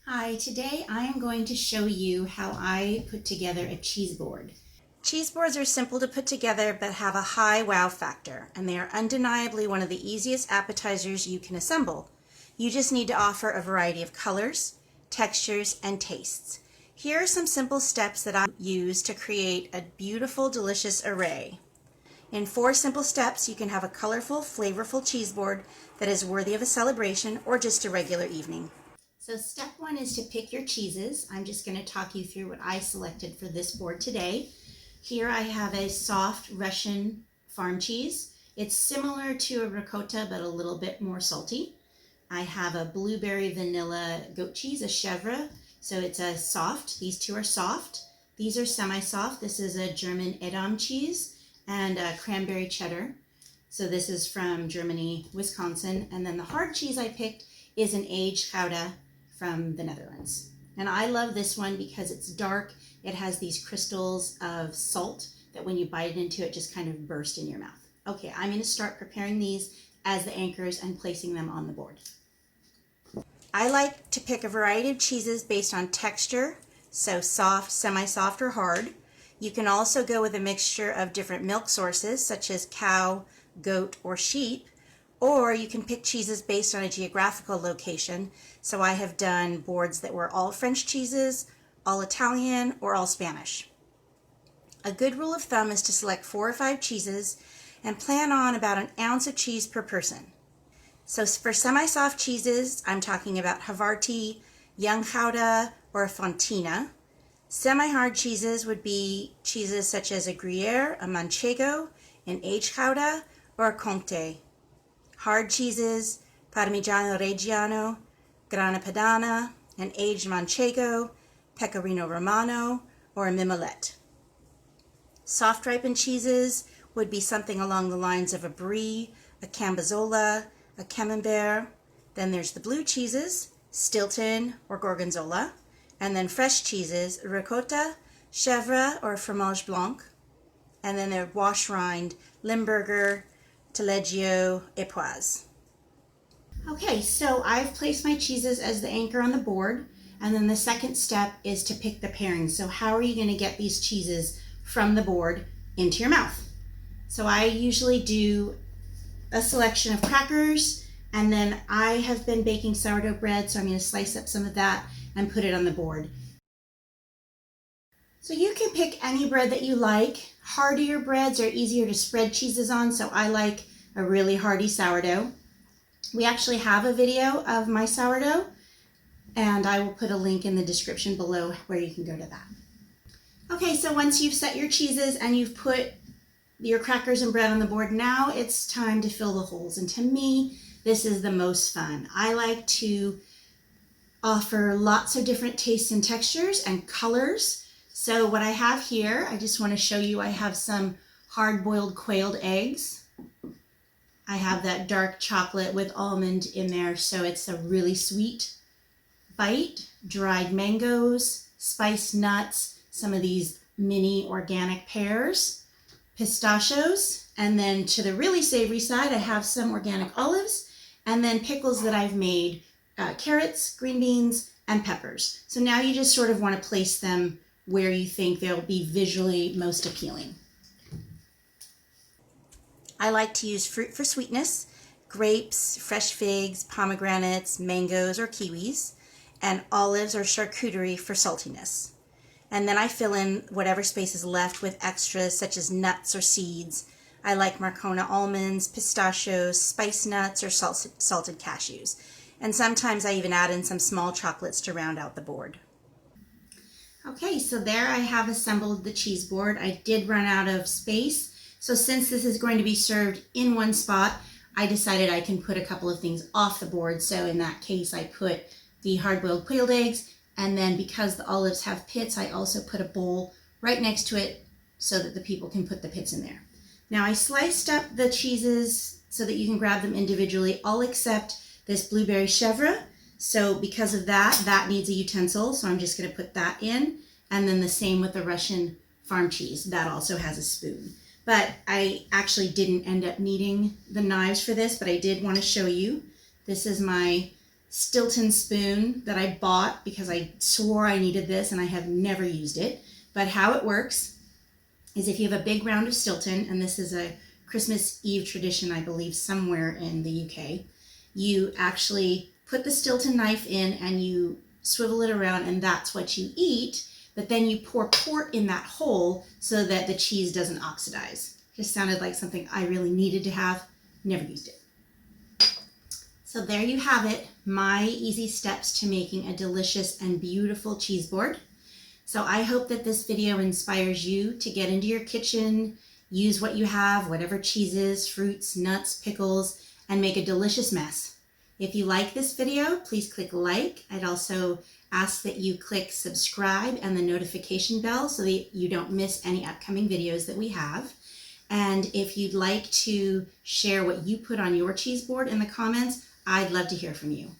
Hi, today I am going to show you how I put together a cheese board. Cheese boards are simple to put together but have a high wow factor, and they are undeniably one of the easiest appetizers you can assemble. You just need to offer a variety of colors, textures, and tastes. Here are some simple steps that I use to create a beautiful, delicious array. In 4 simple steps, you can have a colorful, flavorful cheese board that is worthy of a celebration or just a regular evening. So step 1 is to pick your cheeses. I'm just going to talk you through what I selected for this board today. Here I have a soft Russian farm cheese. It's similar to a ricotta but a little bit more salty. I have a blueberry vanilla goat cheese, a chèvre. So it's a soft. These two are soft. These are semi-soft. This is a German Edam cheese and a cranberry cheddar. So this is from Germany, Wisconsin. And then the hard cheese I picked is an aged Gouda from the Netherlands. And I love this one because it's dark. It has these crystals of salt that when you bite into it just kind of burst in your mouth. Okay, I'm going to start preparing these as the anchors and placing them on the board. I like to pick a variety of cheeses based on texture, so soft, semi-soft, or hard. You can also go with a mixture of different milk sources such as cow, goat, or sheep. Or you can pick cheeses based on a geographical location. So I have done boards that were all French cheeses, all Italian, or all Spanish. A good rule of thumb is to select 4 or 5 cheeses and plan on about an ounce of cheese per person. So for semi-soft cheeses, I'm talking about Havarti, young Gouda, or Fontina. Semi-hard cheeses would be cheeses such as a Gruyere, a Manchego, an aged Gouda, or a Comté. Hard cheeses, Parmigiano Reggiano, Grana Padano, an aged Manchego, Pecorino Romano, or a Mimolette. Soft ripened cheeses would be something along the lines of a Brie, a Cambozola, a Camembert. Then there's the blue cheeses, Stilton or Gorgonzola. And then fresh cheeses, Ricotta, Chèvre or Fromage Blanc. And then they're wash rind, Limburger, Taleggio, Epoise. Okay, so I've placed my cheeses as the anchor on the board, and then the second step is to pick the pairings. So how are you going to get these cheeses from the board into your mouth? So I usually do a selection of crackers, and then I have been baking sourdough bread, so I'm going to slice up some of that and put it on the board. So you can pick any bread that you like. Heartier breads are easier to spread cheeses on, so I like a really hearty sourdough. We actually have a video of my sourdough, and I will put a link in the description below where you can go to that. Okay, so once you've set your cheeses and you've put your crackers and bread on the board, now it's time to fill the holes. And to me, this is the most fun. I like to offer lots of different tastes and textures and colors. So what I have here, I just want to show you, I have some hard-boiled quailed eggs. I have that dark chocolate with almond in there, so it's a really sweet bite. Dried mangoes, spiced nuts, some of these mini organic pears, pistachios, and then to the really savory side, I have some organic olives, and then pickles that I've made, carrots, green beans, and peppers. So now you just sort of want to place them where you think they'll be visually most appealing. I like to use fruit for sweetness, grapes, fresh figs, pomegranates, mangoes, or kiwis, and olives or charcuterie for saltiness. And then I fill in whatever space is left with extras such as nuts or seeds. I like Marcona almonds, pistachios, spice nuts, or salted cashews. And sometimes I even add in some small chocolates to round out the board. Okay, so there I have assembled the cheese board. I did run out of space, so since this is going to be served in one spot, I decided I can put a couple of things off the board. So in that case, I put the hard-boiled quailed eggs, and then because the olives have pits, I also put a bowl right next to it so that the people can put the pits in there. Now I sliced up the cheeses so that you can grab them individually, all except this blueberry chèvre. So because of that, that needs a utensil, so I'm just going to put that in. And then the same with the Russian farm cheese. That also has a spoon. But I actually didn't end up needing the knives for this, but I did want to show you. This is my Stilton spoon that I bought because I swore I needed this and I have never used it. But how it works is if you have a big round of Stilton, and this is a Christmas Eve tradition, I believe, somewhere in the UK, you actually put the Stilton knife in and you swivel it around, and that's what you eat. But then you pour port in that hole so that the cheese doesn't oxidize. Just sounded like something I really needed to have. Never used it. So there you have it, my easy steps to making a delicious and beautiful cheese board. So I hope that this video inspires you to get into your kitchen, use what you have, whatever cheeses, fruits, nuts, pickles, and make a delicious mess. If you like this video, please click like. I'd also ask that you click subscribe and the notification bell so that you don't miss any upcoming videos that we have. And if you'd like to share what you put on your cheese board in the comments, I'd love to hear from you.